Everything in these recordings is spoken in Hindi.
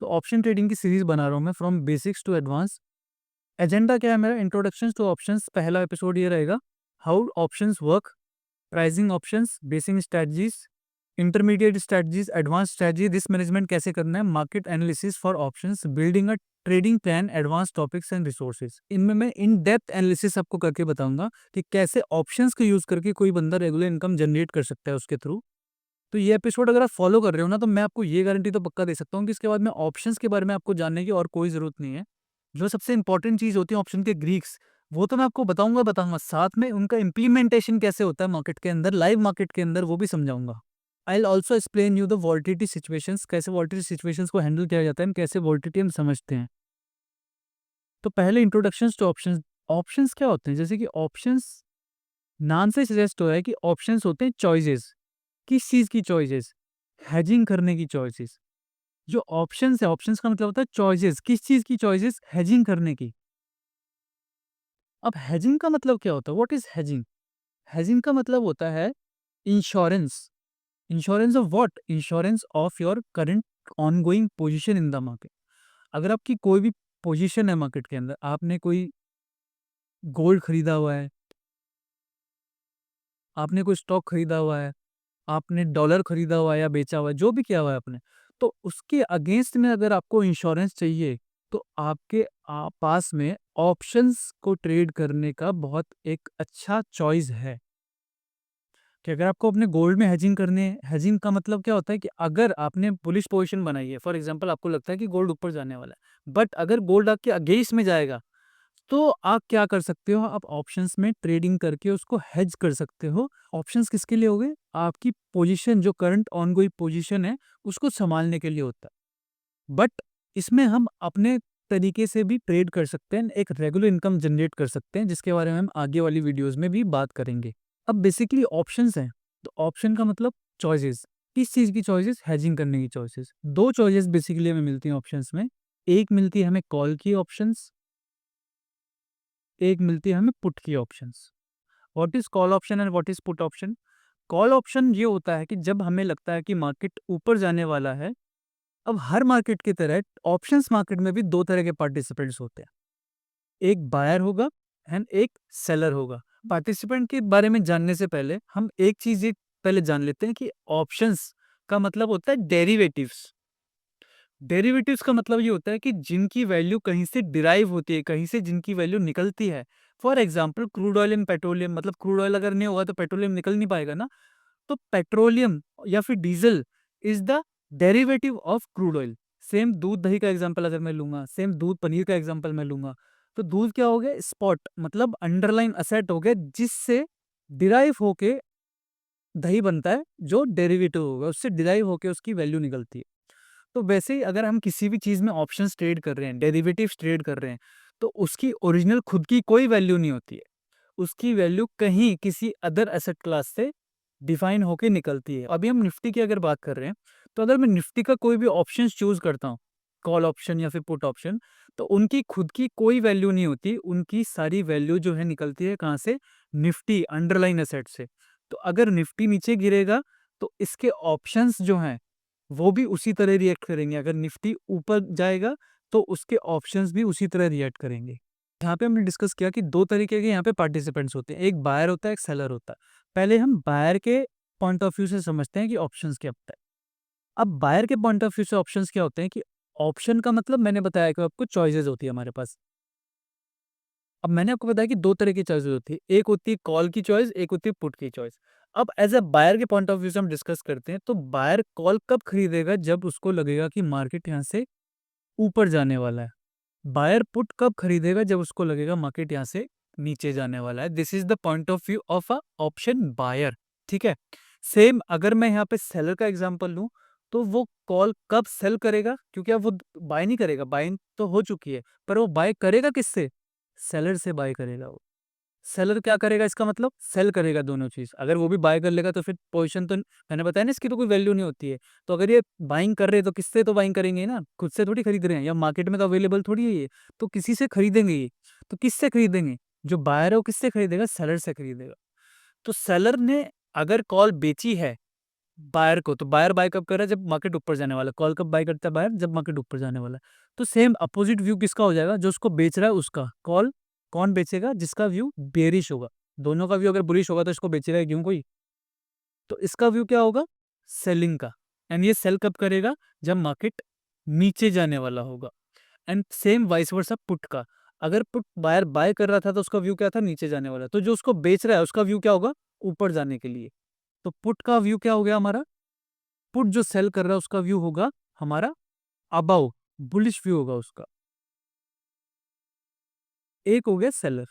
तो ऑप्शन ट्रेडिंग की सीरीज बना रहा हूँ मैं, from basics to advance. Agenda क्या है मेरा? Introduction to options. पहला एपिसोड ये रहेगा, how options work, pricing options, basic strategies, intermediate strategies, advance strategy, risk management कैसे करना है, market analysis for options, building a trading plan, advance topics and resources. इनमें मैं इन डेप्थ एनालिसिस आपको करके बताऊंगा कि कैसे ऑप्शंस को यूज करके कोई बंदा रेगुलर इनकम जनरेट कर सकता है उसके थ्रू। तो ये एपिसोड अगर आप फॉलो कर रहे हो ना, तो मैं आपको ये गारंटी तो पक्का दे सकता हूँ कि इसके बाद में ऑप्शंस के बारे में आपको जानने की और कोई जरूरत नहीं है। जो सबसे इंपॉर्टेंट चीज होती है ऑप्शन के ग्रीक्स, वो तो मैं आपको बताऊंगा बताऊंगा, साथ में उनका इम्प्लीमेंटेशन कैसे होता है मार्केट के अंदर, लाइव मार्केट के अंदर, वो भी समझाऊंगा। I will also explain you the volatility situations, कैसे वॉलिटिलिटी सिचुएशंस को हैंडल किया जाता है, कैसे वॉलिटिलिटी हम समझते हैं। तो पहले इंट्रोडक्शन टू ऑप्शंस। ऑप्शंस क्या होते हैं? जैसे कि ऑप्शंस नाम से सजेस्ट हो रहा है कि ऑप्शंस होते हैं चॉइसेस। किस चीज की चॉइसेस? हेजिंग करने की चॉइसेस। जो ऑप्शंस है, ऑप्शंस का मतलब होता है चॉइसेस। किस चीज की चॉइसेस? हेजिंग करने की। अब हेजिंग का मतलब क्या होता है? What is hedging? हेजिंग का मतलब होता है insurance. Insurance of what? Insurance of your current ongoing position in the market. अगर आपकी कोई भी पोजीशन है मार्केट के अंदर, आपने कोई गोल्ड खरीदा हुआ है, आपने कोई स्टॉक खरीदा हुआ है, आपने डॉलर खरीदा हुआ है या बेचा हुआ है, जो भी किया हुआ है आपने, तो उसके अगेंस्ट में अगर आपको इंश्योरेंस चाहिए, तो आपके पास में ऑप्शंस को ट्रेड करने का बहुत एक अच्छा चॉइस है। कि अगर आपको अपने गोल्ड में हेजिंग करनी है, हेजिंग का मतलब क्या होता है कि अगर आपने बुलिश पोजीशन बनाई है, फॉर एग्जांपल आपको लगता है कि गोल्ड ऊपर जाने वाला है, बट अगर गोल्ड आपके अगेंस्ट में जाएगा, तो आप क्या कर सकते हो? आप ऑप्शंस में ट्रेडिंग करके उसको हेज कर सकते हो। ऑप्शंस किसके लिए हो गए? आपकी पोजीशन, जो करंट ऑनगोइंग पोजीशन है, उसको संभालने के लिए होता है। बट इसमें हम अपने तरीके से भी ट्रेड कर सकते हैं, एक रेगुलर इनकम जनरेट कर सकते हैं, जिसके बारे में हम आगे वाली वीडियोस में भी बात करेंगे। अब बेसिकली ऑप्शंस हैं, तो ऑप्शन का मतलब चॉइसेस। किस चीज़ की चॉइसेस? हेजिंग करने की चॉइसेस। दो चॉइसेस बेसिकली हमें मिलती हैं ऑप्शंस में। एक मिलती है हमें कॉल की ऑप्शंस, एक मिलती है हमें पुट की options. What is call option and what is put option? Call option ये होता है कि जब हमें लगता है कि मार्केट ऊपर जाने वाला है। अब हर मार्केट की तरह ऑप्शंस मार्केट में भी दो तरह के पार्टिसिपेंट्स होते हैं, एक बायर होगा एंड एक सेलर होगा। पार्टिसिपेंट के बारे में जानने से पहले हम एक चीज ये पहले जान लेते हैं कि ऑप्शंस का मतलब होता है डेरिवेटिव्स। डेरिवेटिव्स का मतलब ये होता है कि जिनकी वैल्यू कहीं से डिराइव होती है, कहीं से जिनकी वैल्यू निकलती है। For example crude oil and petroleum, मतलब क्रूड ऑयल अगर नहीं होगा तो पेट्रोलियम निकल नहीं पाएगा ना। तो पेट्रोलियम या फिर diesel is the derivative of crude oil. Same दूध दही का एग्जांपल अगर मैं लूंगा, सेम दूध पनीर का एग्जांपल मैं लूंगा, तो दूध क्या हो गया? स्पॉट, मतलब अंडरलाइन असेट हो गया, जिससे डिराइव होके दही बनता है, जो डेरिवेटिव होगा उससे डिराइव होके उसकी वैल्यू निकलती है। तो वैसे ही अगर हम किसी भी चीज में ऑप्शंस ट्रेड कर रहे हैं, डेरिवेटिव्स ट्रेड कर रहे हैं, तो उसकी ओरिजिनल खुद की कोई वैल्यू नहीं होती है। उसकी वैल्यू कहीं किसी अदर एसेट क्लास से डिफाइन होके निकलती है। अभी हम निफ्टी की अगर बात कर रहे हैं, तो अगर मैं निफ्टी का कोई भी ऑप्शन चूज करता हूँ, कॉल ऑप्शन या फिर पुट ऑप्शन, तो उनकी खुद की कोई वैल्यू नहीं होती। उनकी सारी वैल्यू जो है निकलती है कहाँ से? निफ्टी अंडरलाइन एसेट से। तो अगर निफ्टी नीचे गिरेगा, तो इसके ऑप्शंस जो हैं वो भी उसी तरह रिएक्ट करेंगे। अगर निफ्टी ऊपर जाएगा, तो उसके ऑप्शंस भी उसी तरह रिएक्ट करेंगे। यहाँ पे हमने डिस्कस किया कि दो तरीके के यहाँ पे पार्टिसिपेंट्स होते हैं, एक बायर होता है, एक सेलर होता है। पहले हम बायर के पॉइंट ऑफ व्यू से समझते हैं कि ऑप्शंस क्या होता है। अब बायर के पॉइंट ऑफ व्यू से ऑप्शंस क्या होते हैं कि ऑप्शन का मतलब मैंने बताया कि आपको चॉइसेस होती है हमारे पास। अब मैंने आपको बताया कि दो तरह की चॉइसेस होती है, एक होती है कॉल की चॉइस, एक होती है पुट की चॉइस। अब एज अ बायर के पॉइंट ऑफ व्यू से हम डिस्कस करते हैं, तो बायर कॉल कब खरीदेगा? जब उसको लगेगा कि मार्केट यहाँ से ऊपर जाने वाला है। बायर पुट कब खरीदेगा? जब उसको लगेगा मार्केट यहाँ से नीचे जाने वाला है। This is the point of view of a option buyer. ठीक है। सेम अगर मैं यहाँ पे सेलर का एग्जांपल लूं, तो वो कॉल कब सेल करेगा? क्योंकि अब वो बाय नहीं करेगा, बाइंग तो हो चुकी है, पर वो बाय करेगा किससे? सेलर से बाय करेगा वो। सेलर क्या करेगा? इसका मतलब सेल करेगा दोनों चीज। अगर वो भी बाय कर लेगा, तो फिर पोजीशन तो मैंने बताया ना, इसकी तो कोई वैल्यू नहीं होती है। तो अगर ये बाइंग कर रहे हैं, तो किससे तो बाइंग करेंगे ना, खुद से थोड़ी खरीद रहे हैं, या मार्केट में तो अवेलेबल थोड़ी है ये, तो किसी से खरीदेंगे ये। तो किससे खरीदेंगे? जो बायर है वो किससे खरीदेगा? सेलर से खरीदेगा। तो सेलर ने अगर कॉल बेची है, बायर को, तो बायर बाय कब कर रहा है? जब मार्केट ऊपर जाने वाला है। कॉल कब बाय करता है बायर? जब मार्केट ऊपर जाने वाला है। तो सेम अपोजिट व्यू किसका हो जाएगा? जो उसको बेच रहा है उसका। कॉल कौन बेचेगा? जिसका व्यू बेयरिश होगा। दोनों का व्यू अगर बुलिश होगा तो इसको बेचेगा क्यों कोई? तो इसका व्यू क्या होगा? सेलिंग का। एंड ये सेल कब करेगा? जब मार्केट नीचे जाने वाला होगा। And same vice versa put का। अगर पुट बायर बाय कर रहा था तो उसका व्यू क्या था? नीचे जाने वाला। तो जो उसको बेच रहा है उसका व्यू क्या होगा? ऊपर जाने के लिए। तो पुट का व्यू क्या हो गया हमारा? पुट जो सेल कर रहा है उसका व्यू होगा हमारा अबाउ, बुलिश व्यू होगा उसका। एक हो गया सेलर।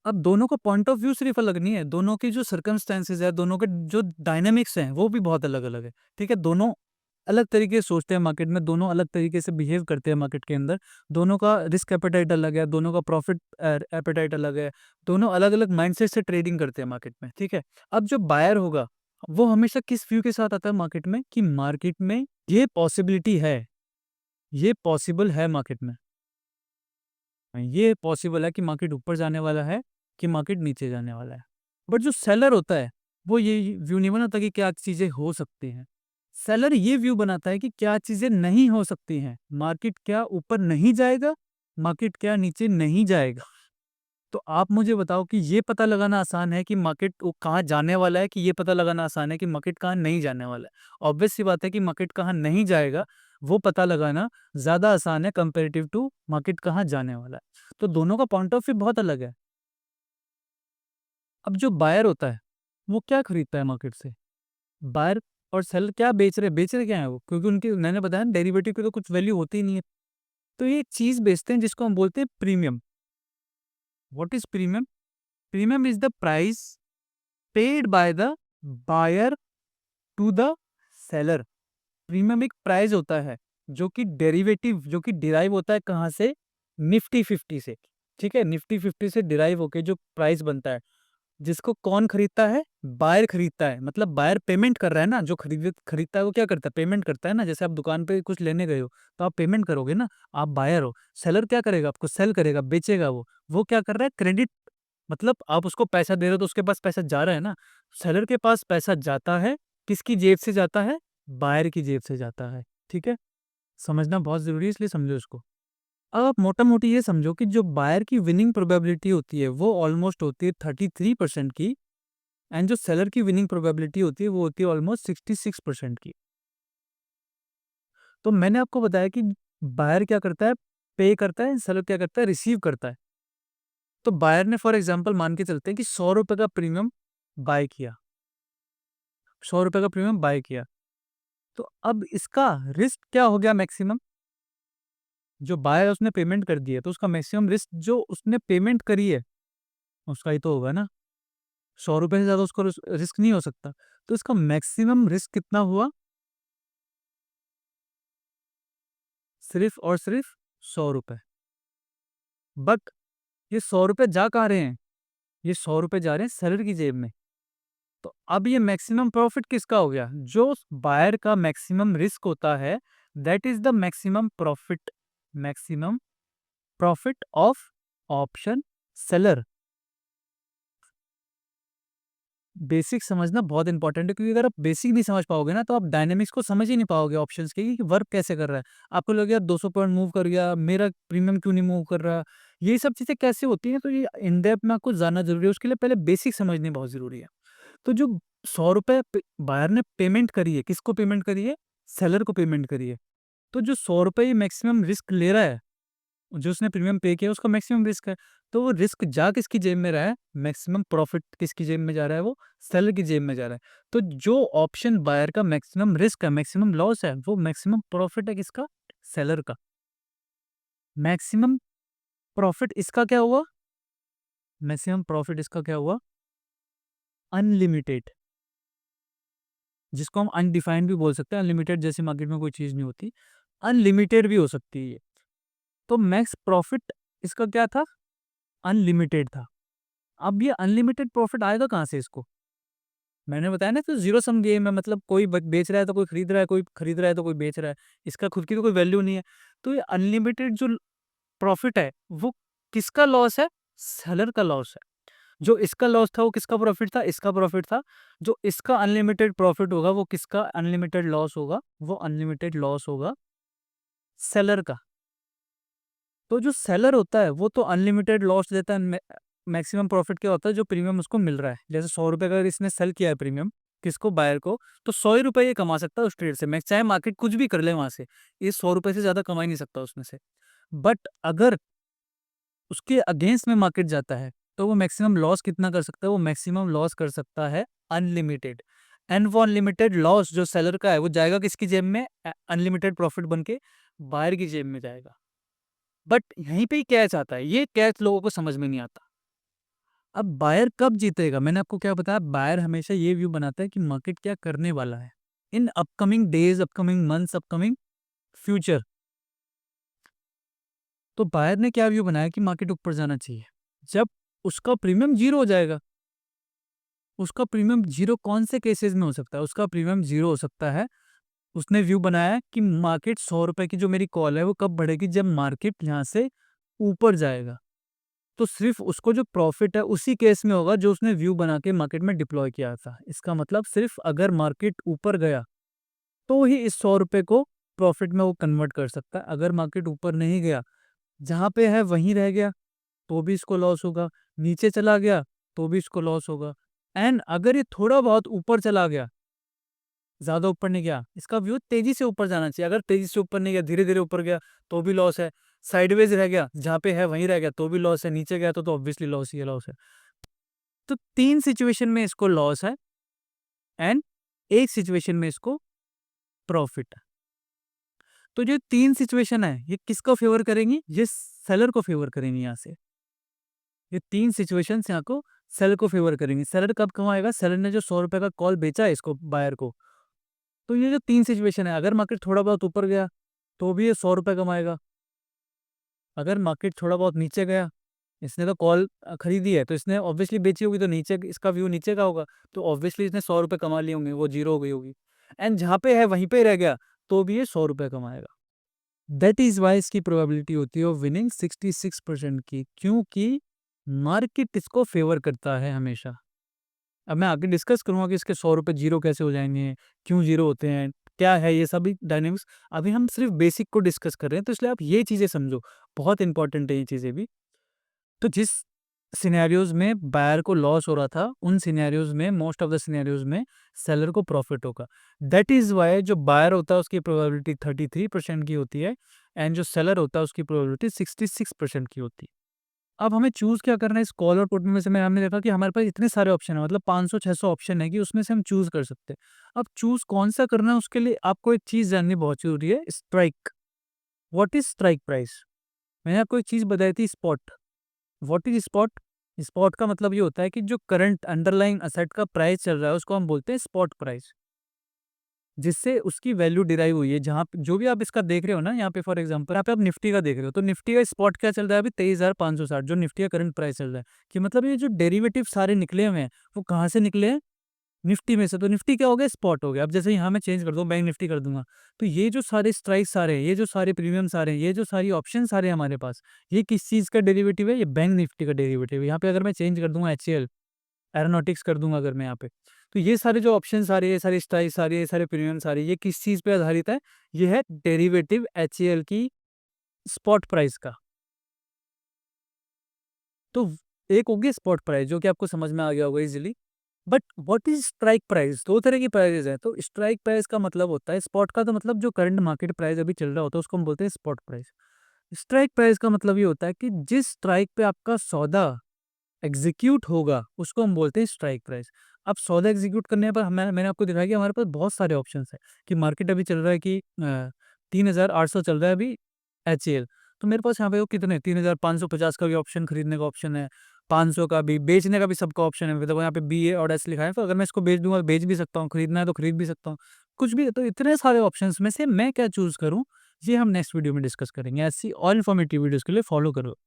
अब दोनों का पॉइंट ऑफ व्यू सिर्फ अलग नहीं है, दोनों की जो सर्कमस्टेंसेस है, दोनों के जो डायनामिक्स हैं वो भी बहुत अलग अलग है। ठीक है, दोनों अलग तरीके से सोचते हैं मार्केट में, दोनों अलग तरीके से बिहेव करते हैं मार्केट के अंदर। दोनों का रिस्क एपेटाइट अलग है, दोनों का प्रॉफिट एपेटाइट अलग है। दोनों अलग अलग माइंडसेट से ट्रेडिंग करते हैं मार्केट में। ठीक है, अब जो बायर होगा वो हमेशा किस व्यू के साथ आता है मार्केट में? कि मार्केट में ये पॉसिबिलिटी है, ये पॉसिबल है मार्केट में, ये पॉसिबल है कि मार्केट ऊपर जाने वाला है, कि मार्केट नीचे जाने वाला है। बट जो सेलर होता है वो ये व्यू नहीं बनाता कि क्या चीजें हो सकती हैं। सेलर ये व्यू बनाता है कि क्या चीजें नहीं हो सकती हैं। मार्केट क्या ऊपर नहीं जाएगा, मार्केट क्या नीचे नहीं जाएगा। तो आप मुझे बताओ कि ये पता लगाना आसान है कि मार्केट वो कहाँ जाने वाला है, कि ये पता लगाना आसान है कि मार्केट कहाँ नहीं जाने वाला है? ऑब्वियस सी बात है कि मार्केट कहाँ नहीं जाएगा वो पता लगाना ज़्यादा आसान है कंपैरेटिव टू मार्केट कहाँ जाने वाला है। तो दोनों का पॉइंट ऑफ व्यू बहुत अलग है। अब जो बायर होता है वो क्या खरीदता है मार्केट से? बायर और सेलर क्या बेच रहे क्या है वो? क्योंकि उनकी मैंने बताया ना, डेरिवेटिव की तो कुछ वैल्यू होती ही नहीं है। तो ये एक चीज़ बेचते हैं जिसको हम बोलते हैं premium. What is premium? Premium is the price paid by the buyer to the seller. Premium एक प्राइस होता है जो कि डेरिवेटिव, जो कि डिराइव होता है कहाँ से? निफ्टी 50 से। ठीक है, निफ्टी 50 से डिराइव होके जो प्राइस बनता है, जिसको कौन खरीदता है? बायर खरीदता है। मतलब बायर पेमेंट कर रहा है ना, जो खरीदता है वो क्या करता है? पेमेंट करता है ना। जैसे आप दुकान पे कुछ लेने गए हो तो आप पेमेंट करोगे ना, आप बायर हो। सेलर क्या करेगा? आपको सेल करेगा, बेचेगा वो क्या कर रहा है? क्रेडिट। मतलब आप उसको पैसा दे रहे हो तो उसके पास पैसा जा रहा है ना। सेलर के पास पैसा जाता है, किसकी जेब से जाता है? बायर की जेब से जाता है। ठीक है, समझना बहुत जरूरी है, इसलिए समझो इसको। अब आप मोटा मोटी ये समझो कि जो बायर की विनिंग प्रोबेबिलिटी होती है वो ऑलमोस्ट होती है 33% की। एंड जो सेलर की विनिंग प्रोबेबिलिटी होती है वो होती है ऑलमोस्ट 66% की। तो मैंने आपको बताया कि बायर क्या करता है? पे करता है। सेलर क्या करता है? रिसीव करता है। तो बायर ने फॉर एग्जांपल मान के चलते हैं कि 100 रुपए का प्रीमियम बाय किया, 100 रुपए का प्रीमियम बाय किया। तो अब इसका रिस्क क्या हो गया मैक्सिमम? जो बायर है उसने पेमेंट कर दी है, तो उसका मैक्सिमम रिस्क जो उसने पेमेंट करी है उसका ही तो होगा ना। 100 रुपए से ज्यादा उसको रिस्क नहीं हो सकता। तो इसका मैक्सिमम रिस्क कितना हुआ? सिर्फ और सिर्फ 100 रुपए। बट ये 100 रुपए जा कहाँ रहे हैं? ये 100 रुपए जा रहे हैं सेलर की जेब में। तो अब ये मैक्सिमम प्रॉफिट किसका हो गया? जो बायर का मैक्सिमम रिस्क होता है, that is the maximum profit. Maximum profit of option seller. Basic समझना बहुत इंपॉर्टेंट है, क्योंकि अगर आप बेसिक नहीं समझ पाओगे ना तो आप डायनेमिक्स को समझ ही नहीं पाओगे ऑप्शंस के कि वर्क कैसे कर रहा है। आपको लगेगा 200 पॉइंट मूव कर गया, मेरा प्रीमियम क्यों नहीं मूव कर रहा? ये सब चीज़ें कैसे होती हैं? तो ये इन डेप्थ में आपको जानना जरूरी है। उसके लिए पहले बेसिक समझनी बहुत जरूरी है। तो जो 100 रुपए बायर ने पेमेंट करी है, किसको पेमेंट करी है? सेलर को पेमेंट करी है। तो जो 100 रुपए ये मैक्सिमम रिस्क ले रहा है, जो उसने प्रीमियम पे किया उसका मैक्सिमम रिस्क है। तो वो रिस्क जा किसकी जेब में रहा है? मैक्सिमम प्रॉफिट किसकी जेब में जा रहा है? वो सेलर की जेब में जा रहा है। तो जो ऑप्शन बायर का मैक्सिमम रिस्क है, मैक्सिमम लॉस है, वो मैक्सिमम प्रॉफिट है किसका? सेलर का। मैक्सिमम प्रॉफिट इसका क्या हुआ? मैक्सिमम प्रॉफिट इसका क्या हुआ? अनलिमिटेड। जिसको हम अनडिफाइंड भी बोल सकते हैं। अनलिमिटेड जैसी मार्केट में कोई चीज नहीं होती, अनलिमिटेड भी हो सकती है ये। तो मैक्स प्रॉफिट इसका क्या था? अनलिमिटेड था। अब ये अनलिमिटेड प्रॉफिट आएगा कहाँ से इसको? मैंने बताया ना, तो जीरो सम गेम है। मतलब कोई बेच रहा है तो कोई खरीद रहा है, कोई खरीद रहा है तो कोई बेच रहा है। इसका खुद की तो कोई वैल्यू नहीं है। तो ये अनलिमिटेड जो प्रॉफिट है वो किसका लॉस है? सेलर का लॉस है। जो इसका लॉस था वो किसका प्रॉफिट था? इसका प्रॉफिट था। जो इसका अनलिमिटेड प्रॉफिट होगा वो किसका अनलिमिटेड लॉस होगा? वो अनलिमिटेड लॉस होगा सेलर का। तो जो सेलर होता है वो तो अनलिमिटेड लॉस देता है। मैक्सिमम प्रॉफिट क्या होता है? जो प्रीमियम उसको मिल रहा है। जैसे 100 रुपए का अगर इसने सेल किया है प्रीमियम किसको? बायर को। तो 100 ही रुपए ये कमा सकता है उस ट्रेड से। मैं चाहे मार्केट कुछ भी कर ले वहां से, ये 100 रुपए से ज्यादा कमा ही नहीं सकता उसमें से। बट अगर उसके अगेंस्ट में मार्केट जाता है तो वो मैक्सिमम लॉस कितना कर सकता है? वो मैक्सिमम लॉस कर सकता है अनलिमिटेड। एंड वो अनलिमिटेड लॉस जो सेलर का है वो जाएगा किसकी जेब में? अनलिमिटेड प्रॉफिट बन के बायर की जेब में जाएगा। बट यहीं पे ही कैच आता है, ये कैच लोगों को समझ में नहीं आता। अब बायर कब जीतेगा? मैंने आपको क्या बताया, बायर हमेशा ये व्यू बनाता है कि मार्केट क्या करने वाला है in upcoming days, upcoming months, upcoming future. तो बायर ने क्या व्यू बनाया कि मार्केट ऊपर जाना चाहिए जब उसका प्रीमियम जीरो हो जाएगा। उसका प्रीमियम जीरो कौन से केसेस में हो सकता है? उसका प्रीमियम जीरो हो सकता है, उसने व्यू बनाया कि मार्केट 100 रुपए की जो मेरी कॉल है वो कब बढ़ेगी? जब मार्केट यहाँ से ऊपर जाएगा। तो सिर्फ उसको जो प्रॉफिट है उसी केस में होगा जो उसने व्यू बना के मार्केट में डिप्लॉय किया था। इसका मतलब सिर्फ अगर मार्केट ऊपर गया तो ही इस 100 रुपए को प्रॉफिट में वो कन्वर्ट कर सकता है। अगर मार्केट ऊपर नहीं गया, जहाँ पे है वहीं रह गया, तो भी इसको लॉस होगा। नीचे चला गया तो भी इसको लॉस होगा। एंड अगर ये थोड़ा बहुत ऊपर चला गया, ज्यादा ऊपर नहीं गया, इसका व्यू तेजी से ऊपर जाना चाहिए। अगर तेजी से ऊपर नहीं गया, धीरे धीरे ऊपर गया तो भी लॉस है। साइडवेज रह गया, जहाँ पे है वहीं रह गया तो भी लॉस है। नीचे गया तो ऑब्वियसली लॉस ही लॉस है। तो 3 सिचुएशन में इसको लॉस है एंड एक सिचुएशन में इसको प्रॉफिट है। तो जो 3 सिचुएशन है ये किसको फेवर करेंगी? ये सेलर को फेवर करेंगी। यहाँ से ये 3 सिचुएशंस यहाँ को सेलर को फेवर करेंगी। सेलर कब कमाएगा? सेलर ने जो 100 रुपए का कॉल बेचा है इसको बायर को। तो ये जो 3 सिचुएशन है, अगर मार्केट थोड़ा बहुत ऊपर गया तो भी ये 100 रुपए कमाएगा। अगर मार्केट थोड़ा बहुत नीचे गया, इसने तो कॉल खरीदी है तो इसने ऑब्वियसली बेची होगी, तो नीचे इसका व्यू नीचे का होगा, तो ऑब्वियसली इसने 100 रुपए कमा लिए होंगे, वो जीरो हो गई होगी। एंड जहाँ पे है वहीं पे रह गया तो भी ये 100 रुपए कमाएगा। दैट इज वाई इसकी प्रोबेबिलिटी होती है विनिंग 66% की, क्योंकि मार्केट इसको फेवर करता है हमेशा। अब मैं आगे डिस्कस करूंगा कि इसके 100 रुपए जीरो कैसे हो जाएंगे, क्यों जीरो होते हैं, क्या है ये सभी डायनेमिक्स। अभी हम सिर्फ बेसिक को डिस्कस कर रहे हैं, तो इसलिए आप ये चीजें समझो, बहुत इंपॉर्टेंट है ये चीजें भी। तो जिस सिनेरियोज में बायर को लॉस हो रहा था, उन सिनेरियोज में, मोस्ट ऑफ द सिनेरियोज में सेलर को प्रॉफिट होगा। दैट इज वाई जो बायर होता है उसकी प्रोबेबिलिटी 33% की होती है एंड जो सेलर होता है उसकी प्रोबेबिलिटी 66% की होती है। अब हमें चूज क्या करना है इस कॉल और पुट में से? मैं हमने देखा कि हमारे पास इतने सारे ऑप्शन है, मतलब 500-600 ऑप्शन है कि उसमें से हम चूज कर सकते हैं। अब चूज कौन सा करना है उसके लिए आपको एक चीज जाननी बहुत जरूरी है, strike. What is strike price? मैंने आपको एक चीज बताई थी, spot. What is spot? Spot का मतलब ये होता है कि जो करंट अंडरलाइन असेट का प्राइस चल रहा है उसको हम बोलते हैं स्पॉट प्राइस, जिससे उसकी वैल्यू डिराइव हुई है। जहाँ जो भी आप इसका देख रहे हो ना, यहाँ पे फॉर एग्जांपल यहाँ पे आप निफ्टी का देख रहे हो, तो निफ्टी का स्पॉट क्या चल रहा है अभी? 23,560, जो निफ्टी का करंट प्राइस चल रहा है। कि मतलब ये जो डेरिवेटिव सारे निकले हुए हैं वो कहाँ से निकले हैं? निफ्टी में से। तो निफ्टी क्या हो गया? स्पॉट हो गया। अब जैसे यहाँ मैं चेंज कर दूँ, बैंक निफ्टी कर दूंगा, तो ये जो सारे स्ट्राइक सारे हैं, ये जो सारे प्रीमियम सारे हैं, ये जो सारी ऑप्शन सारे हैं हमारे पास, ये किस चीज का डेरिवेटिव है? ये बैंक निफ्टी का डेरिवेटिव है। यहाँ पे अगर मैं चेंज कर दूंगा HCL एरोनॉटिक्स कर दूंगा अगर मैं यहाँ पे, तो ये सारे जो ऑप्शन सारे, ये सारे स्ट्राइक सारे, ये सारे प्रीमियम सारे, ये किस चीज पे आधारित है? ये है डेरिवेटिव HCL की स्पॉट प्राइस का। तो एक हो गया स्पॉट प्राइस जो कि आपको समझ में आ गया होगा easily. But what is strike price? दो तरह की प्राइस है। तो स्ट्राइक प्राइस का मतलब होता है, स्पॉट का तो मतलब जो करंट मार्केट प्राइस अभी चल रहा होता है उसको हम बोलते हैं स्पॉट प्राइस। स्ट्राइक प्राइस का मतलब ये होता है कि जिस स्ट्राइक पे आपका सौदा एग्जीक्यूट होगा उसको हम बोलते हैं स्ट्राइक प्राइस। अब सौदा एग्जीक्यूट करने पर मैंने आपको दिखाया कि हमारे पास बहुत सारे ऑप्शन है, कि मार्केट अभी चल रहा है कि 3,800 चल रहा है अभी HCL। तो मेरे पास यहाँ पे वो कितने 3,550 का भी ऑप्शन, खरीदने का ऑप्शन है, 500 का भी, बेचने का भी सबका ऑप्शन है। देखो यहाँ पे BA और S लिखा है, तो अगर मैं इसको बेच दूंगा तो बेच भी सकता हूँ, खरीदना है तो खरीद भी सकता हूँ, कुछ भी। तो इतने सारे ऑप्शन में से मैं क्या चूज करूँ, ये हम नेक्स्ट वीडियो में डिस्कस करेंगे। ऐसी और इन्फॉर्मेटिव वीडियोस के लिए फॉलो करो।